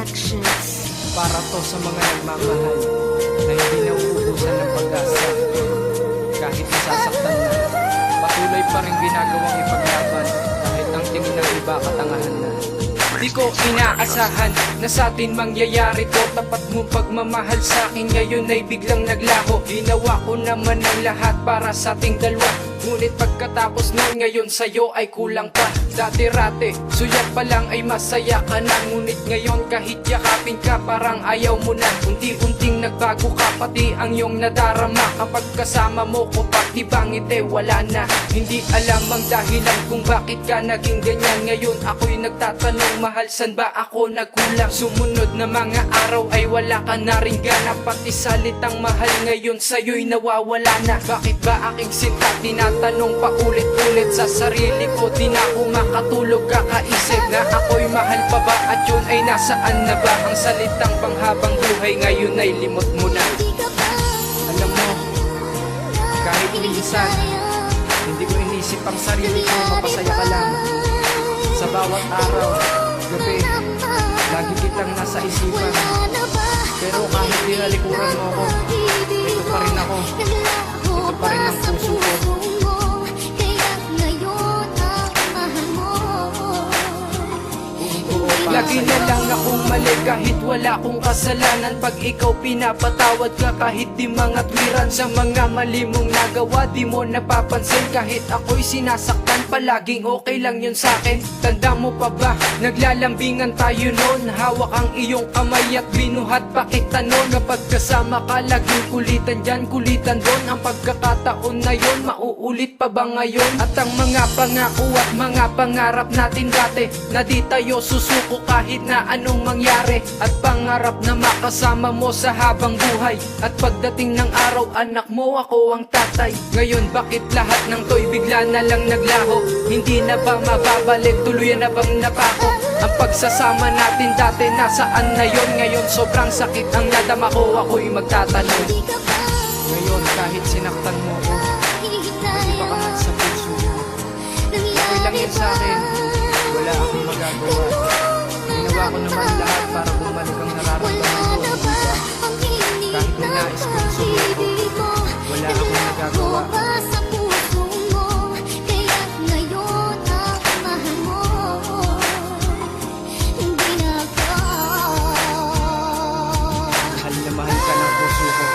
Para to sa mga nagmamahal na hindi nauubusan ng pag-asa. Kahit nasasaktan na, patuloy pa rin ginagawang ipaglaban kahit ang tingin ng iba katangahan na. Di ko inaasahan na sa atin mangyayari to. Tapat mong pagmamahal sa akin ngayon ay biglang naglaho. Ginawa ko naman ang lahat para sa ating dalawa, ngunit pagkatapos nun ngayon sa'yo ay kulang pa. Dati-rate, suyat pa lang ay masaya ka na, ngunit ngayon kahit yakapin ka parang ayaw mo na. Unti-unting nagbago ka, pati ang iyong nadarama. Kapag kasama mo ko pati bangit wala na. Hindi alam ang dahilan kung bakit ka naging ganyan. Ngayon ako'y nagtatanong, mahal san ba ako nagkulang? Sumunod na mga araw ay wala ka na rin gana, pati salitang mahal ngayon sa'yo'y nawawala na. Bakit ba aking sinta tinatanong pa ulit-ulit sa sarili ko? Di na ako makatulog kakaisip na ako'y mahal pa ba, at yun ay nasaan na ba? Ang salitang panghabang buhay ngayon ay limot mo na. Alam mo, kahit minsan hindi ko inisip ang sarili ko, mapasaya ka lang. Sa bawat araw, gabi, lagi kitang nasa isipan. Pero kahit dinalikuran mo ako, ito pa rin ako. Ito pa rin ang puso ko. Lagi na lang akong mali kahit wala akong kasalanan. Pag ikaw pinapatawad ka kahit di mga twiran. Sa mga mali mong nagawa di mo napapansin. Kahit ako'y sinasaktan palaging okay lang yun sa'kin. Tanda mo pa ba, naglalambingan tayo noon. Hawak ang iyong kamay at binuhat pa kita noon. Kapag kasama ka laging kulitan dyan, kulitan doon. Ang pagkakataon na yun, mauulit pa ba ngayon? At ang mga pangako at mga pangarap natin dati, na di tayo susuko kahit na anong mangyari. At pangarap na makasama mo sa habang buhay. At pagdating ng araw, anak mo ako ang tatay. Ngayon bakit lahat ng to'y bigla na lang naglaho? Hindi na ba mababalik, tuluyan na bang napako? Ang pagsasama natin dati nasaan na yon? Ngayon sobrang sakit ang nadama ko, ako'y magtatanong. Ngayon kahit sinaktan mo ko, hindi pa kamat sa puso. Okay lang yun sa'kin, wala akong magagawa. Ginawa ko naman lahat para bumalik ang nararamdaman ko, di ba? Kahit na nais kong sumuko, wala akong nagagawa. Mahal na mahal ka ng puso ko.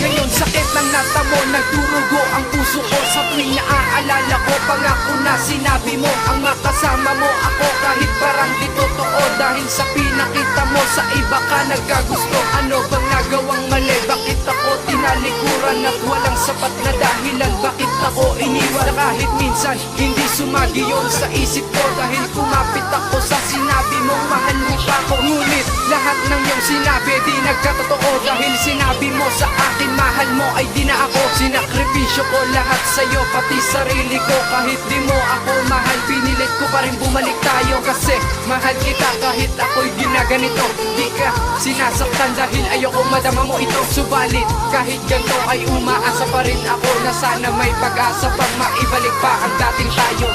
Ngayon sakit ng natamo, nagdurugo ang puso ko. Sa tuwing naaalala ko, pangako na sinabi mo, ang makasama mo ako kahit parang di totoo. Dahil sa pinakita mo, sa iba ka nagkagusto. Ano bang nagawang mali? Bakit ako tinalikuran at walang sapat na dahilan? Bakit ako iniwan? Kahit minsan hindi sumagi yun sa isip ko, dahil kumapit ako sa sinabi mo, mahal mo pa ako. Ngunit lahat ng iyong sinabi di nagkatotoo, dahil sinabi mo sa akin mahal mo ay di na ako. Sinakripisyo ko lahat sa'yo, pati sarili ko. Kahit di mo ako mahal, pinilit ko pa rin bumalik tayo. Kasi mahal kita kahit ako'y ginaganito. Di ka sinasaktan dahil ayoko madama mo ito. Subalit kahit ganito ay umaasa pa rin ako na sana may pag-asa pag maibalik pa ang dating tayo.